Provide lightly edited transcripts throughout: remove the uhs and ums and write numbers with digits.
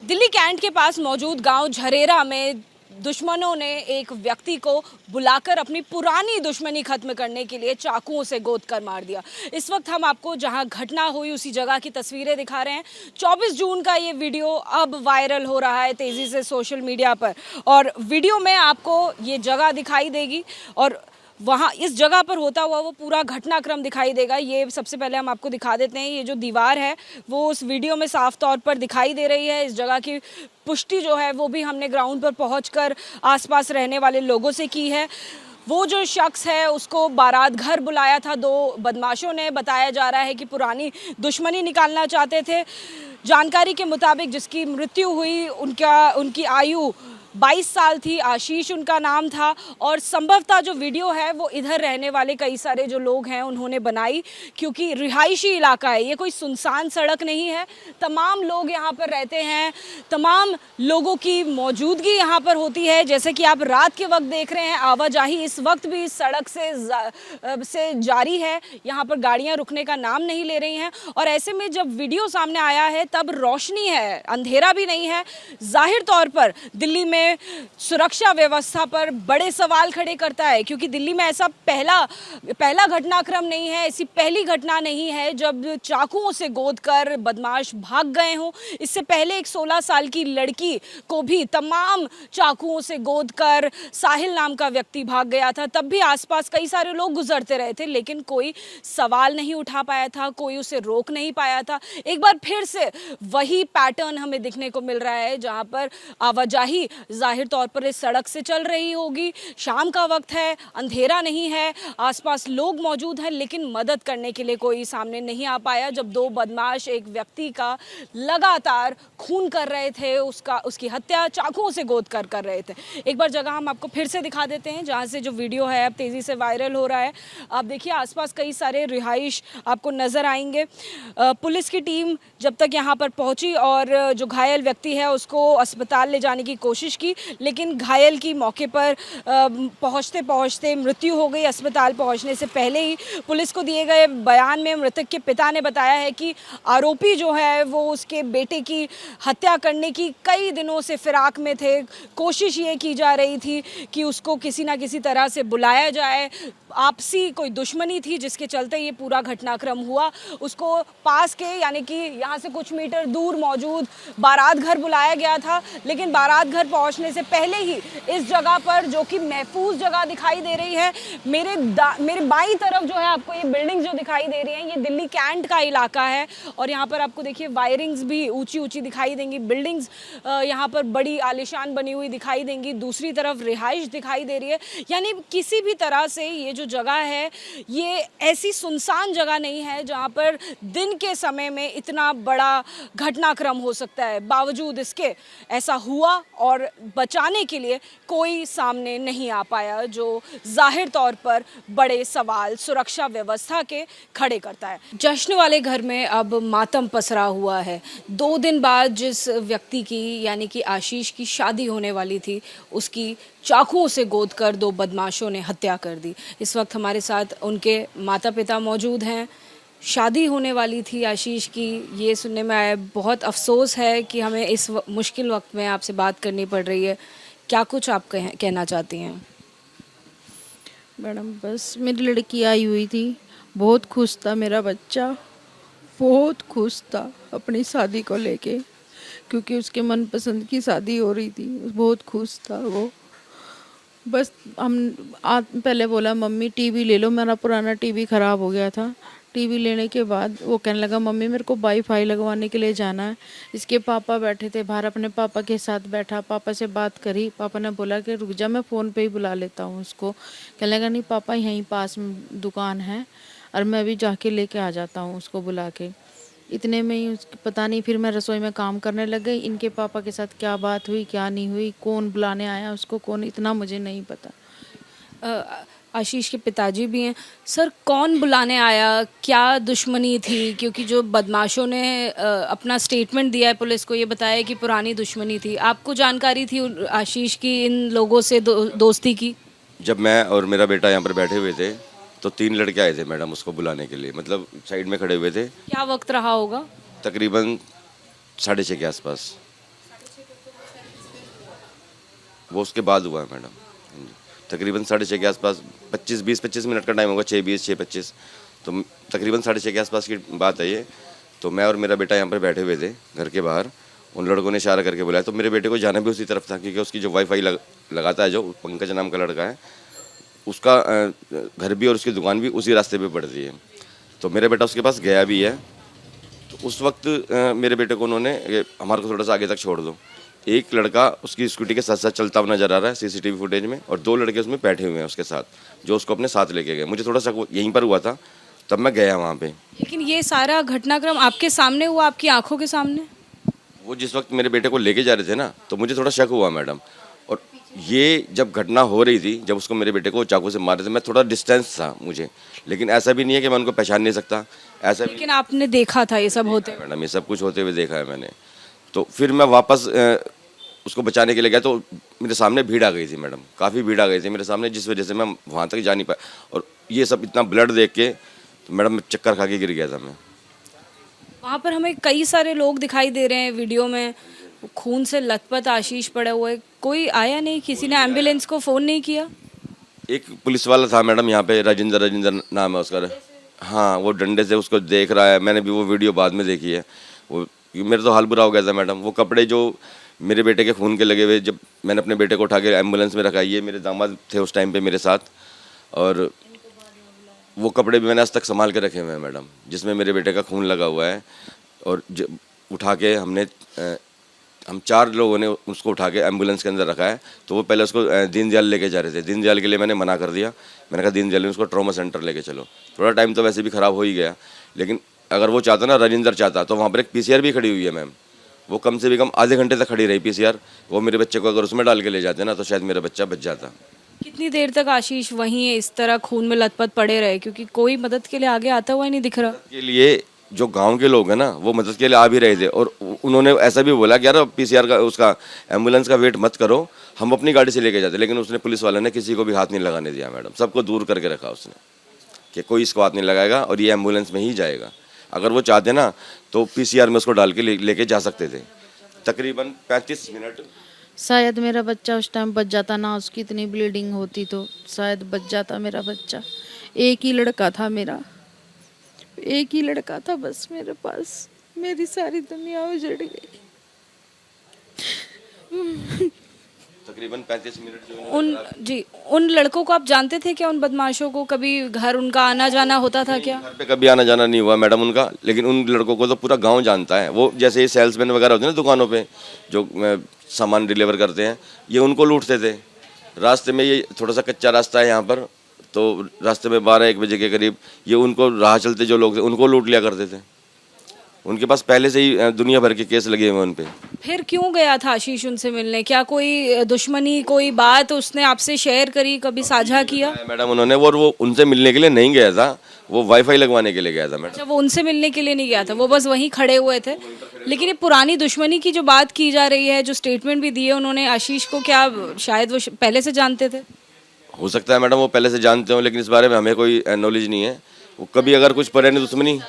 Delhi cantt के पास मौजूद गांव झरेरा में दुश्मनों ने एक व्यक्ति को बुलाकर अपनी पुरानी दुश्मनी खत्म करने के लिए चाकुओं से गोद कर मार दिया। इस वक्त हम आपको जहां घटना हुई उसी जगह की तस्वीरें दिखा रहे हैं। 24 जून का ये वीडियो अब वायरल हो रहा है तेजी से सोशल मीडिया पर, और वीडियो में आपको ये जगह दिखाई देगी और वहाँ इस जगह पर होता हुआ वो पूरा घटनाक्रम दिखाई देगा। ये सबसे पहले हम आपको दिखा देते हैं, ये जो दीवार है वो उस वीडियो में साफ तौर पर दिखाई दे रही है। इस जगह की पुष्टि जो है वो भी हमने ग्राउंड पर पहुंचकर आसपास रहने वाले लोगों से की है। वो जो शख्स है उसको बारात घर बुलाया था दो बदमाशों ने, बताया जा रहा है कि पुरानी दुश्मनी निकालना चाहते थे। जानकारी के मुताबिक जिसकी मृत्यु हुई उनकी आयु 22 साल थी, आशीष उनका नाम था। और संभवतः जो वीडियो है वो इधर रहने वाले कई सारे जो लोग हैं उन्होंने बनाई, क्योंकि रिहायशी इलाका है, ये कोई सुनसान सड़क नहीं है। तमाम लोग यहाँ पर रहते हैं, तमाम लोगों की मौजूदगी यहाँ पर होती है। जैसे कि आप रात के वक्त देख रहे हैं, आवाजाही इस वक्त भी इस सड़क से जारी है। यहाँ पर गाड़ियाँ रुकने का नाम नहीं ले रही हैं। और ऐसे में जब वीडियो सामने आया है तब रोशनी है, अंधेरा भी नहीं है। जाहिर तौर पर दिल्ली में सुरक्षा व्यवस्था पर बड़े सवाल खड़े करता है, क्योंकि दिल्ली में ऐसा पहला घटनाक्रम नहीं है, ऐसी पहली घटना नहीं है जब चाकुओं से गोद कर बदमाश भाग गए हों। इससे पहले एक 16 साल की लड़की को भी तमाम चाकुओं से गोद कर साहिल नाम का व्यक्ति भाग गया था। तब भी आसपास कई सारे लोग गुजरते रहे थे, लेकिन कोई सवाल नहीं उठा पाया था, कोई उसे रोक नहीं पाया था। एक बार फिर से वही पैटर्न हमें दिखने को मिल रहा है, जहां पर आवाजाही जाहिर तौर पर इस सड़क से चल रही होगी। शाम का वक्त है, अंधेरा नहीं है, आसपास लोग मौजूद हैं, लेकिन मदद करने के लिए कोई सामने नहीं आ पाया। जब दो बदमाश एक व्यक्ति का लगातार खून कर रहे थे, उसकी हत्या चाकुओं से गोद कर रहे थे। एक बार जगह हम आपको फिर से दिखा देते हैं जहां से जो वीडियो है अब तेजी से वायरल हो रहा है। आप देखिए आसपास कई सारे रिहाइश आपको नजर आएंगे। पुलिस की टीम जब तक यहाँ पर पहुंची और जो घायल व्यक्ति है उसको अस्पताल ले जाने की कोशिश की, लेकिन घायल की मौके पर पहुंचते पहुंचते मृत्यु हो गई। अस्पताल पहुंचने से पहले ही पुलिस को दिए गए बयान में मृतक के पिता ने बताया है कि आरोपी जो है वो उसके बेटे की हत्या करने की कई दिनों से फिराक में थे। कोशिश ये की जा रही थी कि उसको किसी ना किसी तरह से बुलाया जाए। आपसी कोई दुश्मनी थी जिसके चलते ये पूरा घटनाक्रम हुआ। उसको पास के यानी कि यहाँ से कुछ मीटर दूर मौजूद बारात घर बुलाया गया था, लेकिन बारात घर पहुँचने से पहले ही इस जगह पर, जो कि महफूज जगह दिखाई दे रही है, मेरे बाईं तरफ जो है आपको ये बिल्डिंग जो दिखाई दे रही है, ये दिल्ली कैंट का इलाका है। और यहाँ पर आपको देखिए वायरिंग्स भी ऊंची ऊंची दिखाई देंगी, बिल्डिंग्स यहाँ पर बड़ी आलीशान बनी हुई दिखाई देंगी, दूसरी तरफ रिहाइश दिखाई दे रही है। यानी किसी भी तरह से ये जो जगह है ये ऐसी सुनसान जगह नहीं है जहाँ पर दिन के समय में इतना बड़ा घटनाक्रम हो सकता है। बावजूद इसके ऐसा हुआ और बचाने के लिए कोई सामने नहीं आ पाया, जो जाहिर तौर पर बड़े सवाल सुरक्षा व्यवस्था के खड़े करता है। जश्न वाले घर में अब मातम पसरा हुआ है। 2 दिन बाद जिस व्यक्ति की यानी कि आशीष की शादी होने वाली थी, उसकी चाकुओं से गोद कर 2 बदमाशों ने हत्या कर दी। इस वक्त हमारे साथ उनके माता पिता मौजूद हैं। शादी होने वाली थी आशीष की, ये सुनने में आया। बहुत अफसोस है कि हमें इस मुश्किल वक्त में आपसे बात करनी पड़ रही है। क्या कुछ आप कहना चाहती हैं? मैडम बस मेरी लड़की आई हुई थी, बहुत खुश था मेरा बच्चा, बहुत खुश था अपनी शादी को लेके, क्योंकि उसके मनपसंद की शादी हो रही थी। बहुत खुश था वो। बस पहले बोला मम्मी टीवी ले लो, मेरा पुराना टीवी ख़राब हो गया था। टीवी लेने के बाद वो कहने लगा मम्मी मेरे को वाईफाई लगवाने के लिए जाना है। इसके पापा बैठे थे बाहर, अपने पापा के साथ बैठा, पापा से बात करी। पापा ने बोला कि रुक जा, मैं फ़ोन पे ही बुला लेता हूँ उसको। कहने लगा नहीं पापा, यहीं पास में दुकान है और मैं अभी जाके लेके आ जाता हूँ उसको बुला के। इतने में ही पता नहीं, फिर मैं रसोई में काम करने लग गई। इनके पापा के साथ क्या बात हुई क्या नहीं हुई, कौन बुलाने आया उसको, कौन, इतना मुझे नहीं पता। आशीष के पिताजी भी हैं। सर, कौन बुलाने आया, क्या दुश्मनी थी? क्योंकि जो बदमाशों ने अपना स्टेटमेंट दिया है पुलिस को, ये बताया कि पुरानी दुश्मनी थी। आपको जानकारी थी आशीष की इन लोगों से दोस्ती की? जब मैं और मेरा बेटा यहाँ पर बैठे हुए थे तो 3 लड़के आए थे मैडम उसको बुलाने के लिए, मतलब साइड में खड़े हुए थे। क्या वक्त रहा होगा? तकरीबन 6:30 के आसपास। वो उसके बाद हुआ है मैडम। हाँ जी। तकरीबन 6:30 के आसपास, 20-25 मिनट का टाइम होगा, 6:20 6:25, तो तकरीबन 6:30 के आसपास की बात है ये। तो मैं और मेरा बेटा यहाँ पर बैठे हुए थे घर के बाहर, उन लड़कों ने इशारा करके बुलाया, तो मेरे बेटे को जाना भी उसी तरफ था, क्योंकि उसकी जो वाईफाई लगाता है, जो पंकज नाम का लड़का है, उसका घर भी और उसकी दुकान भी उसी रास्ते पे पड़ती है। तो मेरा बेटा उसके पास गया भी है। तो उस वक्त मेरे बेटे को उन्होंने हमारे को थोड़ा सा आगे तक छोड़ दो, एक लड़का उसकी स्कूटी के साथ साथ चलता हुआ नजर आ रहा है सीसीटीवी फुटेज में, और 2 लड़के उसमें बैठे हुए हैं उसके साथ, जो उसको अपने साथ लेके गए। मुझे थोड़ा सा यहीं पर हुआ था, तब मैं गया वहाँ पे। लेकिन ये सारा घटनाक्रम आपके सामने हुआ, आपकी आंखों के सामने? वो जिस वक्त मेरे बेटे को लेके जा रहे थे ना, तो मुझे थोड़ा शक हुआ मैडम। और ये जब घटना हो रही थी, जब उसको मेरे बेटे को चाकू से मार रहे थे, मैं थोड़ा डिस्टेंस था मुझे, लेकिन ऐसा भी नहीं है कि मैं उनको पहचान नहीं सकता, ऐसा भी लेकिन आपने देखा था ये सब होते हुए? मैडम, ये सब कुछ होते हुए देखा है मैंने। तो फिर मैं वापस उसको बचाने के लिए गया, तो मेरे सामने भीड़ आ गई थी मैडम, काफ़ी भीड़ आ गई थी मेरे सामने, जिस वजह से मैं वहाँ तक जा नहीं पाया। और ये सब इतना ब्लड देख के तो मैडम चक्कर खा के गिर गया था मैं। वहाँ पर हमें कई सारे लोग दिखाई दे रहे हैं वीडियो में, खून से लथपथ आशीष पड़ा हुआ है। कोई आया नहीं, किसी ने एम्बुलेंस को फ़ोन नहीं किया? एक पुलिस वाला था मैडम यहाँ पे, राजेंद्र नाम है उसका। हाँ, वो डंडे से उसको देख रहा है, मैंने भी वो वीडियो बाद में देखी है। वो मेरा तो हाल बुरा हो गया था मैडम। वो कपड़े जो मेरे बेटे के खून के लगे हुए, जब मैंने अपने बेटे को उठा के एम्बुलेंस में रखा, ये मेरे दामाद थे उस टाइम पे मेरे साथ, और वो कपड़े भी मैंने आज तक संभाल के रखे हुए हैं मैडम, जिसमें मेरे बेटे का खून लगा हुआ है। और उठा के हम 4 लोगों ने उसको उठा के एम्बुलेंस के अंदर रखा है। तो वो पहले उसको दीनदयाल लेके जा रहे थे, दीनदयाल के लिए मैंने मना कर दिया। मैंने कहा दीनदयाल में उसको ट्रॉमा सेंटर लेके चलो। थोड़ा टाइम तो वैसे भी ख़राब हो ही गया, लेकिन अगर वो चाहता ना, राजेंद्र चाहता, तो वहाँ पर एक पीसीआर भी खड़ी हुई है मैम, वो कम से भी कम आधे घंटे तक खड़ी रही पीसीआर। वो मेरे बच्चे को अगर उसमें डाल के ले जाते ना, तो शायद मेरा बच्चा बच जाता। कितनी देर तक आशीष वहीं इस तरह खून में लथपथ पड़े रहे, क्योंकि कोई मदद के लिए आगे आता हुआ ही नहीं दिख रहा? के लिए जो गांव के लोग हैं ना, वो मदद के लिए आ भी रहे थे, और उन्होंने ऐसा भी बोला कि यार पीसीआर का, उसका एम्बुलेंस का वेट मत करो, हम अपनी गाड़ी से लेके जाते। लेकिन उसने, पुलिस वाले ने किसी को भी हाथ नहीं लगाने दिया मैडम, सबको दूर करके रखा उसने, कि कोई इसको हाथ नहीं लगाएगा और ये एम्बुलेंस में ही जाएगा। अगर वो चाहते ना, तो पीसीआर में उसको डाल के लेके जा सकते थे। तकरीबन 35 मिनट। शायद मेरा बच्चा उस टाइम बच जाता ना, उसकी इतनी ब्लीडिंग होती तो शायद बच जाता मेरा बच्चा। एक ही लड़का था मेरा, एक ही लड़का था बस मेरे पास। मेरी सारी दुनिया उजड़ गई। तकरीबन 35 मिनट जो उन लड़कों को आप जानते थे क्या? उन बदमाशों को कभी घर उनका आना जाना होता था क्या? घर पे कभी आना जाना नहीं हुआ मैडम उनका, लेकिन उन लड़कों को तो पूरा गांव जानता है। वो जैसे सेल्समैन वगैरह होते हैं ना दुकानों पे, जो सामान डिलीवर करते हैं, ये उनको लूटते थे रास्ते में। ये थोड़ा सा कच्चा रास्ता है यहाँ पर, तो रास्ते में 12-1 बजे के करीब ये उनको राह चलते जो लोग थे, उनको लूट लिया करते थे। उनके पास पहले से ही दुनिया भर के केस लगे हुए उन पे। फिर क्यों गया था आशीष उनसे मिलने? क्या कोई दुश्मनी, कोई बात उसने आपसे शेयर करी, कभी साझा किया? मैडम उन्होंने, और वो उनसे मिलने के लिए नहीं गया था, वो वाईफाई लगवाने के लिए गया था मैडम। अच्छा, वो उनसे मिलने के लिए नहीं गया था, वो बस वहीं खड़े हुए थे। लेकिन ये पुरानी दुश्मनी की जो बात की जा रही है, जो स्टेटमेंट भी दिए उन्होंने आशीष को, क्या शायद वो पहले से जानते थे? हो सकता है मैडम वो पहले से जानते हो, लेकिन इस बारे में हमें कोई नॉलेज नहीं है। वो कभी अगर कुछ पुरानी दुश्मनी,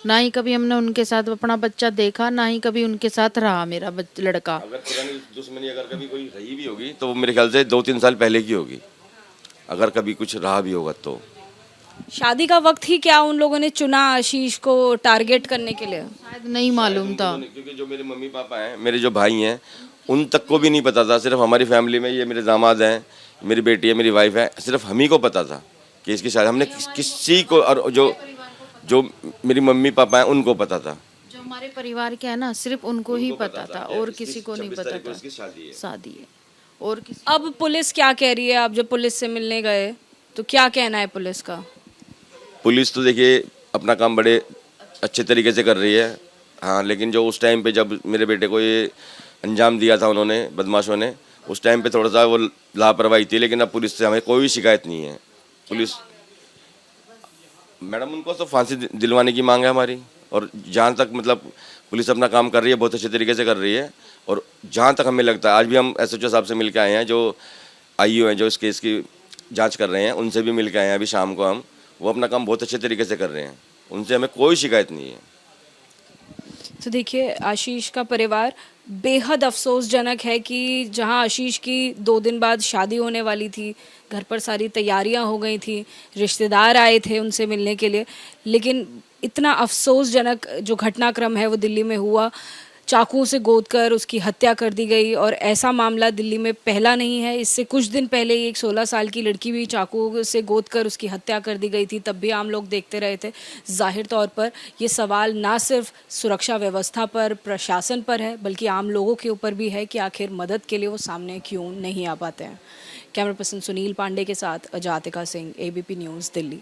ना ही कभी हमने उनके साथ अपना बच्चा देखा, ना ही कभी उनके साथ रहा मेरा लड़का। अगर पुरानी दुश्मनी अगर कभी कोई रही भी होगी, तो वो मेरे ख्याल से 2-3 साल पहले की होगी, अगर कभी कुछ रहा भी होगा तो। शादी का वक्त ही क्या उन लोगों ने चुना आशीष को टारगेट करने के लिए? शायद नहीं मालूम था, क्योंकि जो मेरे मम्मी पापा हैं, मेरे जो भाई हैं, उन तक को भी नहीं पता था। सिर्फ हमारी फैमिली में, ये मेरे दामाद हैं, मेरी बेटी है, मेरी वाइफ है, सिर्फ हम ही को पता था कि इसकी शादी। हमने किसी को, और जो मेरी मम्मी पापा हैं उनको पता था। जो हमारे परिवार के है ना, सिर्फ उनको ही पता था, और किसी को नहीं पता था शादी है। और किसी अब पुलिस क्या कह रही है? आप जब पुलिस से मिलने गए तो क्या कहना है पुलिस का? पुलिस तो देखिए अपना काम बड़े अच्छे तरीके से कर रही है। हाँ, लेकिन जो उस टाइम पे जब मेरे बेटे को ये अंजाम दिया था उन्होंने, बदमाशों ने, उस टाइम पे थोड़ा सा वो लापरवाही थी। लेकिन अब पुलिस से हमें कोई शिकायत नहीं है। पुलिस मैडम, उनको तो फांसी दिलवाने की मांग है हमारी। और जहाँ तक मतलब पुलिस अपना काम कर रही है, बहुत अच्छे तरीके से कर रही है। और जहाँ तक हमें लगता है, आज भी हम SHO साहब से मिल के आए हैं, जो IO हैं, जो इस केस की जांच कर रहे हैं, उनसे भी मिल के आए हैं अभी शाम को हम। वो अपना काम बहुत अच्छे तरीके से कर रहे हैं, उनसे हमें कोई शिकायत नहीं है। तो देखिए आशीष का परिवार बेहद अफसोसजनक है कि जहां आशीष की 2 दिन बाद शादी होने वाली थी, घर पर सारी तैयारियां हो गई थी, रिश्तेदार आए थे उनसे मिलने के लिए, लेकिन इतना अफसोसजनक जो घटनाक्रम है वो दिल्ली में हुआ। चाकू से गोद कर उसकी हत्या कर दी गई और ऐसा मामला दिल्ली में पहला नहीं है। इससे कुछ दिन पहले ही एक 16 साल की लड़की भी चाकू से गोद कर उसकी हत्या कर दी गई थी, तब भी आम लोग देखते रहे थे। जाहिर तौर पर ये सवाल ना सिर्फ सुरक्षा व्यवस्था पर, प्रशासन पर है, बल्कि आम लोगों के ऊपर भी है कि आखिर मदद के लिए वो सामने क्यों नहीं आ पाते हैं। कैमरा पर्सन सुनील पांडे के साथ अजातिका सिंह, ABP न्यूज़, दिल्ली।